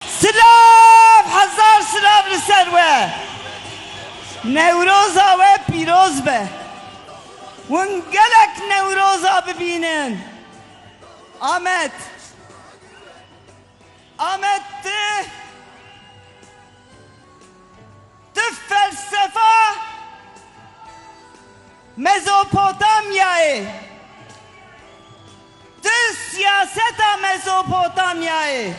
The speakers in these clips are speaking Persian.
سلاف هزار سلاف لسر و نوروزا و پیروز به ونگلک نوروزا ببینن. آمد تو فلسفه مزوپوتامیای، تو سیاست مزوپوتامیای،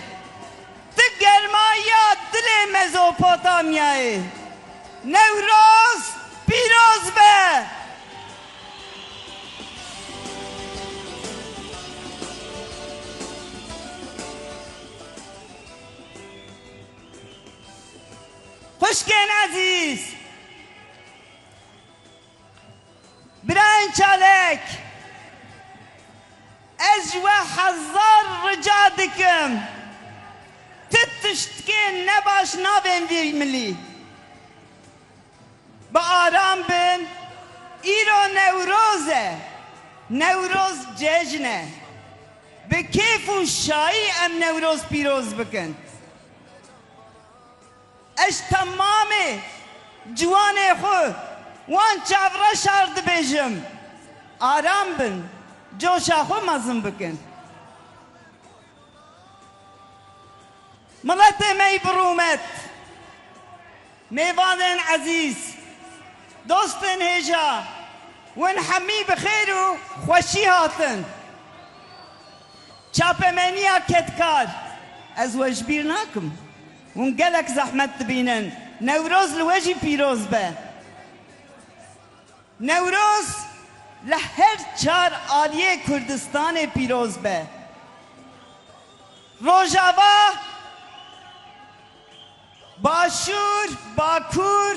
تو گرمایا دل مزوپوتامیای. نوروز پیروز به. خوشگین عزیز برای چالک از و هزار رجا دکم تشتکن نباش نابین وی ملی با آرام بین. ایرو نوروزه، نوروز جشنه، به کیف و شایی ام نوروز پیروز بکن. اش تمام جوان خود وان چاورا شارد بیجم آرام بن، جوشا خود مزم بکن. ملت می برومت، میوانن عزیز، دوستن هجا ون همی بخیر و خوشی هاتن. چاپمنیا کتکار از وجبیر ناکم ون گلک زحمت بینن. نوروز لوجی پیروز به. نوروز لهر چار آلیه کردستان پیروز به. روژاوا باشور باکور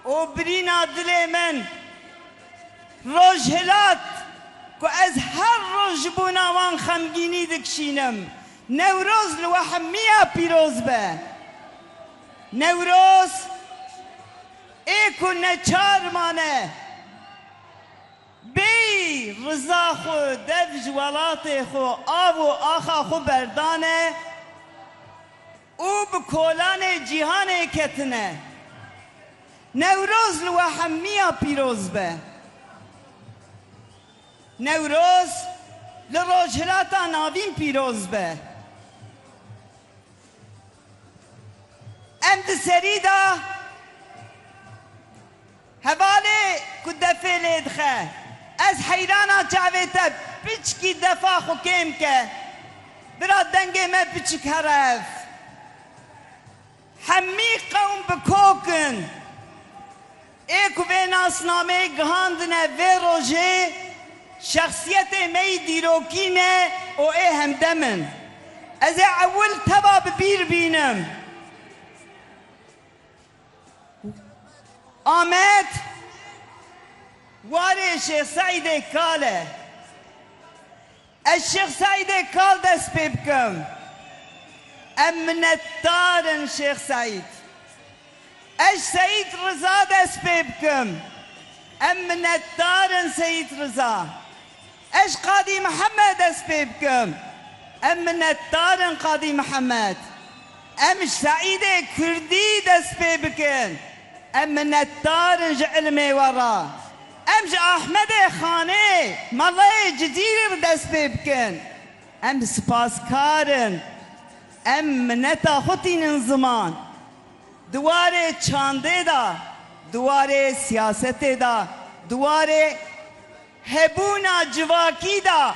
و برینا دل من روژهلات که از هر روژ بوناوان خمگینی دکشینم. نوروز لوحمیا پیروز به. نوروز ایکو نچار مانه بی رضا خو دف جوالات خو آب و آخا خو بردانه او بکولان جیهان کتنه. نوروز لوحمیا پیروز به. نوروز لروجهلاتا ناوین پیروز به. ام دسریدا هباله کدفه لیدخه از حیرانا چاویتا پچکی دفا خو کم که برا دنگه ما پچک هرف همی قوم بکوکن ایکو به ناسنامه گهاندنه و روژه شخصیت می دیروکینه و ای همدمن. از اول تبا ببیر بینم آمد واره شیخ سعید کاله. الشيخ سعيد کال دست پی بکم. امنتدارن شیخ سعید. اش سعید رضا دست پی بکم. امنتدارن سعید رضا. اش قاضی محمد دست پی بکم. امنتدارن قاضی محمد. امش سعید کردی دست پی بکن. امنتدارن علمي ورا. امش احمد خانه مالای جزیره دست پی بکن. ام سپاسکارن. ام نتا خطین زمان دواره چانده دا، دواره سیاست دا، دواره هبونا جواکی دا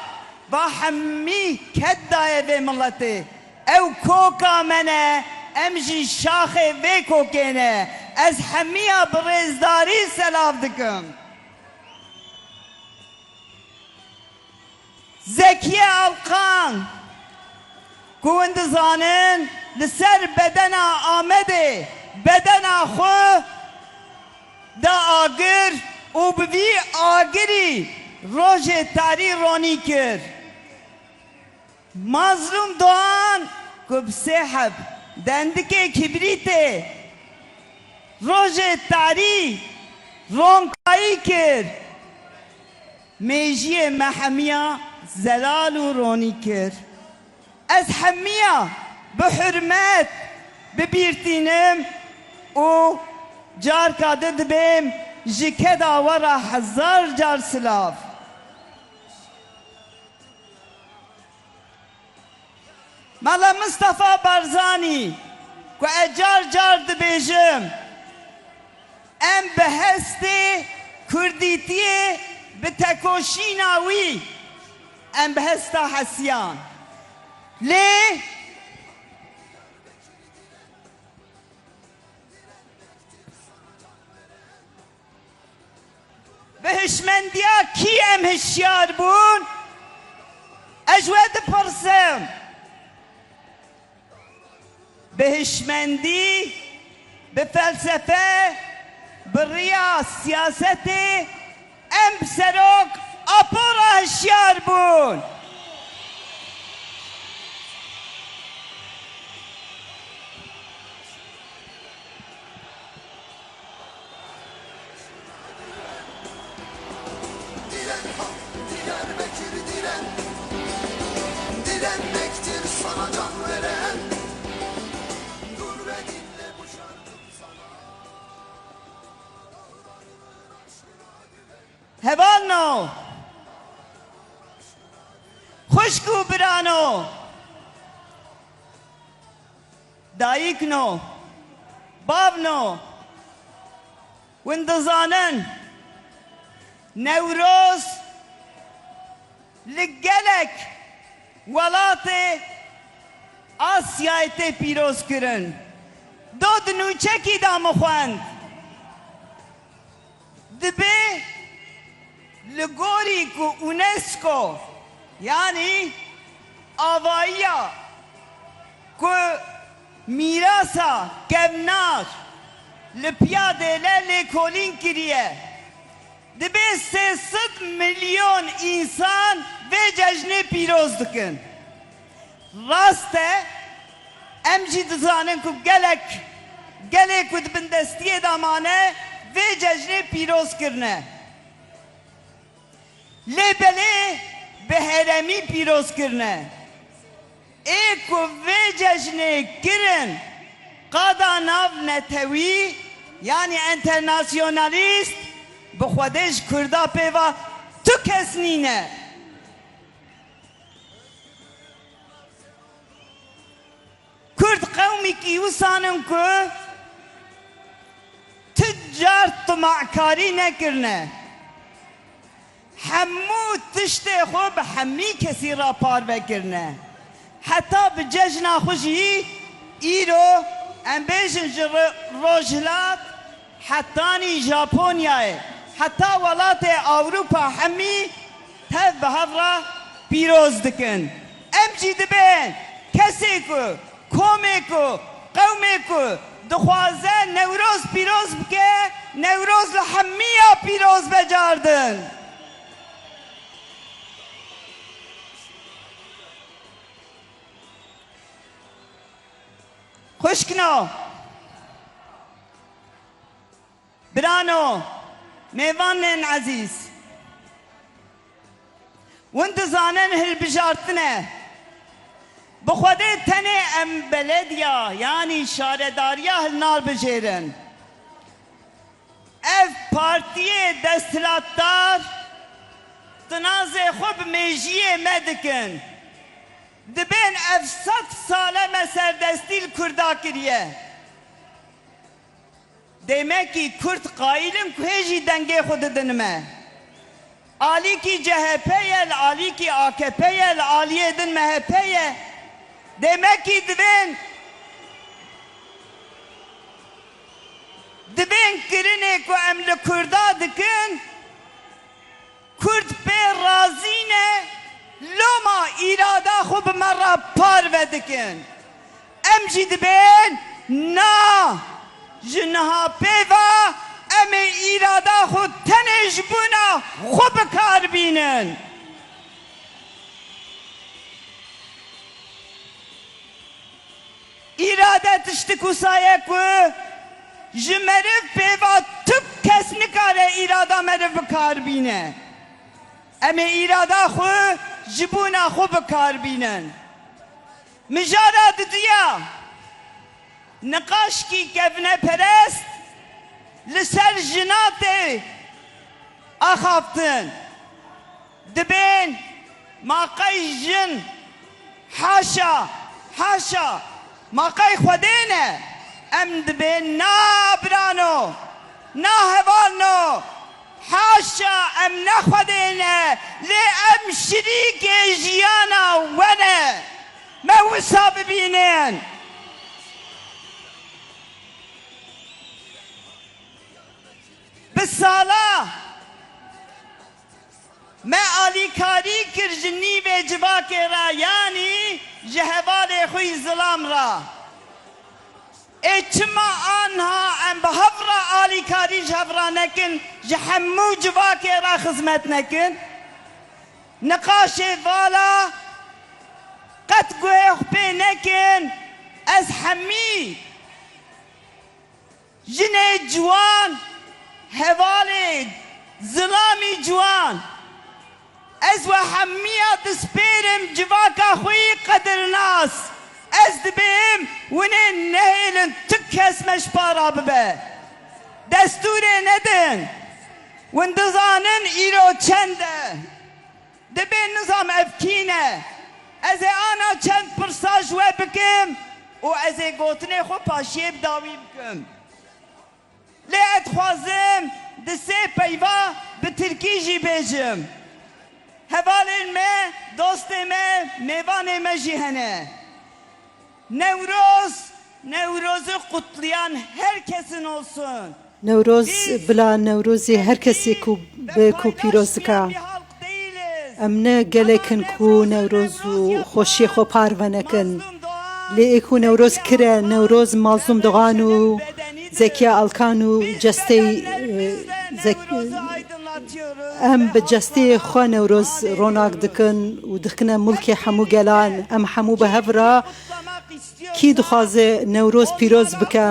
و همی کد دایه به ملته. او کوکا منه امجی شاخ و کوکینه. از همیا برزداری سلاف دکم. زکیه القان کوند زانن لسر بدنا آمده بدنا خو دا آگر و بوی آگری روژ تاری رونی کر. مظلوم دوان کب سحب دندک کبریته روژ تاری رونکایی کر. میجی محمیا زلال و رونی کر. از همیا بحرمت ببیرتینم و جار کاده دبیم جکه داورا 1000 جار سلاف مالا مصطفى بارزانی که اجار جار دبیجم ام بهستی کردیتی به تکوشی ناوی ام بهستا حسیان لی به هشمندیا کی ام هشیار بون اجود پرسم به هشمندی به فلسفه به ریا سیاست ام سروک اپورا هشیار بون Direnmektir sana can veren. Dur ve dinle bu şarkım sana. هوانو خشکو برانو دایکنو بابنو وندزانن نوروز لگلک ولات آسیایت پیروز کرن دو دنوچه کی دام خواند دبه لگوری کو اونسکو یعنی آوائیا کو میراسا کبناش لپیاده لی کولین کریه دبه 300 میلیون انسان و جشن پیروز دکن راسته امجی دزانن کو گلک کو دبندستی دامانه و جشن پیروز کرنه لیبلی به هرمی پیروز کرنه ایکو و جشن کرن قادا ناو نتوی یعنی انترناسیونالیست به خودش کردا پیوا تو کس نینه کرد قومی که یوسانم که تجار طمعکاری نکرنه همو تشت خوب همی کسی را پار بکرنه حتی به جشن خوشی ایرو ام بیشن روجلات حتی ژاپنیای حتی ولات اروپا همی تف به هفرا پیروز دکن ام جی دبین کسی کو کومی کو قومی کو دخوازه نوروز پیروز بکه نوروز لحمی پیروز بجاردن خوشکنو برانو میوانن عزیز وانت زانن هل بجارتنه بخوده تنه ام بلدیا یعنی شارداریا هل نار بجیرن اف پارتی دستلاتدار تناز خوب میجیه مدکن دبین اف 100 ساله مسردستیل کردا کریه دیمکی کرد قایلم که هیچی دنگه خود دنمه آلی کی CHP'ye آلی کی AKP'ye آلیه دن MHP'ye دیمکی دبین کرنه که امل کردا دکن کرد پی رازینه لما ایرادا خوب مرا پار ودکن ام جی دبین نا جنها پیوا ام ایرادا خود تنش بونا خوب کار بینن ایرادا تشتکو سایه که جمرف پیوا تک کس نکاره ایرادا مرف کار بینه ام ایرادا خود جبونا خوب کار بینن مجارا ددیا نقاش کی کفنه پرست لسر جنات اخافتن دبین ما قی جن حاشا حاشا ما قی خودینه ام دبین نا برانو نا هوانو حاشا ام نخودینه لی ام شریک جیانا ونه ما وسا ببینین بالصالة ما آلیکاری کرجنی به جواک را یعنی جهوال خوی ظلام را اچما آنها ام بهفرا آلیکاری جهورا نکن جهمو جواک را خدمت نکن نقاش والا قد گوه خبه نکن از همی جن جوان هوالي ظلامي جوان از و حميات سبيرم جواكا خوي قدر ناس از دبيم ونين نهيلن تكس مشبارا ببه دستور ندن وندزانن ايرو چنده دبين نظام افكينه از انا چند پرساج و بكم و از گوتنه خو پاشيب داوي بكم لێت خوازم دسێ پەیوا bi tirkî jî bêjim hevalên me dostê me mêvanê me jî hene Newroz Newroz'u kutlayan herkesin olsun نەورۆز بلا نەورۆزی هەر کەسێک و بێک و پیرۆز دکا ئەم نە گەلێکن و نەورۆز و خۆشیە خۆ پارڤەنەکن لێ ئێک و نەورۆز کرە نەورۆز مازوم دغان و زەکیا ئەڵکان و جەستەی ئەم بە جەستەی خوا نەورۆز ڕۆناک دکن و دخنە مولکی هەموو گەلان ئەم هەموو بە هەڤرا کی دخوازێ نەورۆز پیرۆز بکە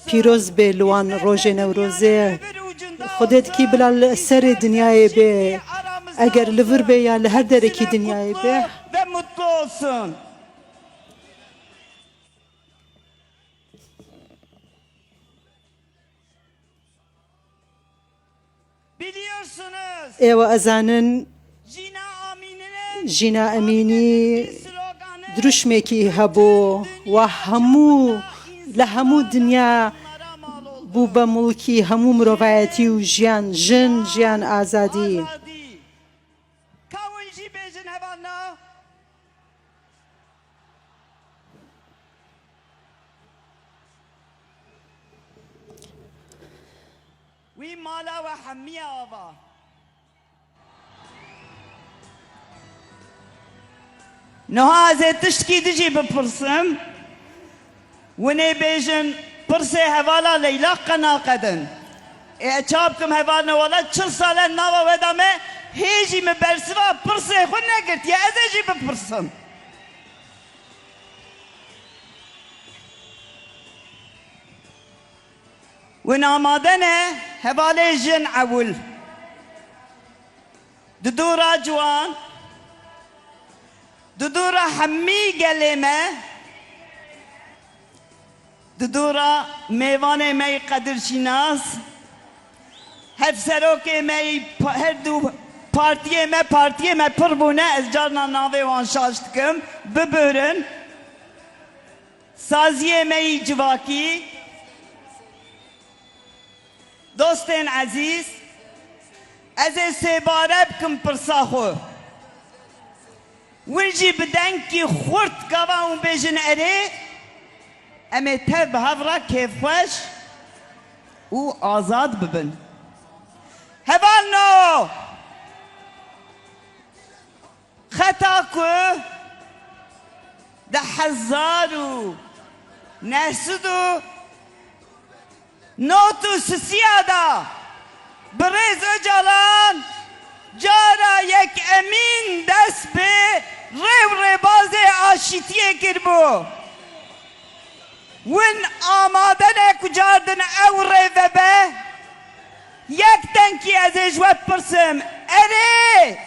پیرۆز بێ لوان ڕۆژێ نەورۆزێ خودێت کی بلا سەرێ دنیایê bê ئەگەر li vir bê ya li her derekî dinyayê bê ve mutlu olsun. Biliyorsunuz ئێوە ئەزانن Jina Amini'nin ژینا ئەمینی sloganı دروشمێکی هەبوو و هەموو لە هەموو دنیا بوو بە مڵکی هەموو مرۆڤایەتی و ژیان ژن ژیان ئازادی azadi. Kavun jî bêjin hevalna wî mala ve hemmiya ava Niha ez ê tiştkî dijî bipirsim Winê bêjin pirsê hevala Leyla qenaqedin ê çap kim hevalna wala çil salen nava we da me hêjî me bersiva pirsê xwe negirtiye ez ê jî bipirsim Win amade ne hevalê jin ewil di dûra ciwan di dûra hemî gelê me di dûra mêvanê me qedirşînas hevserokê me her du partiyê me pir bûne ez carna navê wan şaş dikim bibirin saziyê me civakî dostên ezîz ez ê sêbare bikim pirsa xwe Win jî bi denkî xurt gava û bêjin erê em ê tev bi hevra kêfxweş û azad bibin Hevalno xeta ku di hezar û nesud û not û sisiya da bi rêz Öcalan cara yek emîn dest bi rêv rêbazê aşîtiyê kirbû Win amadene ku cardin ew rê vebe yek denkî ez ê ji we bipirsim erê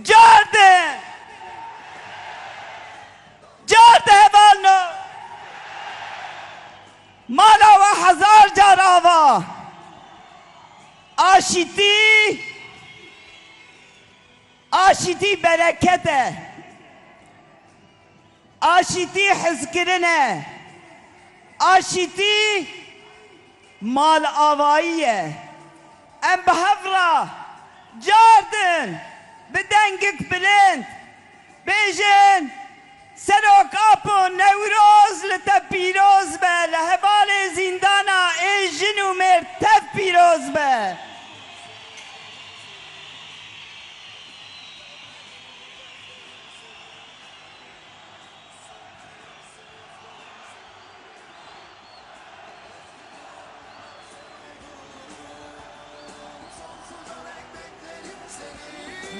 cardin jar devalno mala ve hazar carava aşiti berekete aşiti hizkirine aşiti mal avaiye em behevra cardın بدنگک بلند بیجن سرک آپو نوروز لتا پیروز به لحبال زندانا ایجن و مرتب پیروز به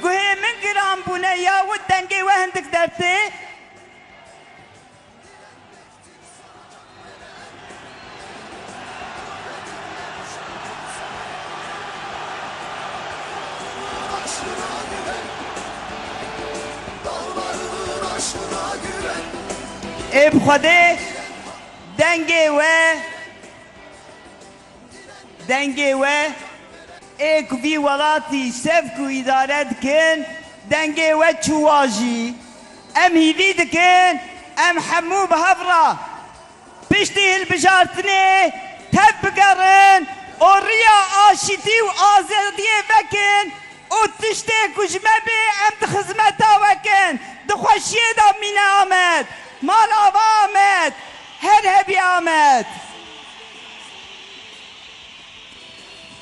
گوه من گرام بونه یا و دنگی و هندک درته Aşkına güven, dağlarının aşkına güven. اب خوده دنگی و ایک وی ولاتی سفک و ادارت کن دنگی و چواجی ام هیوی دکن ام حمو بهفرا پشتی البجارتنه تب بگرن و ریا آشتی و آزادی بکن و تشتی کجمه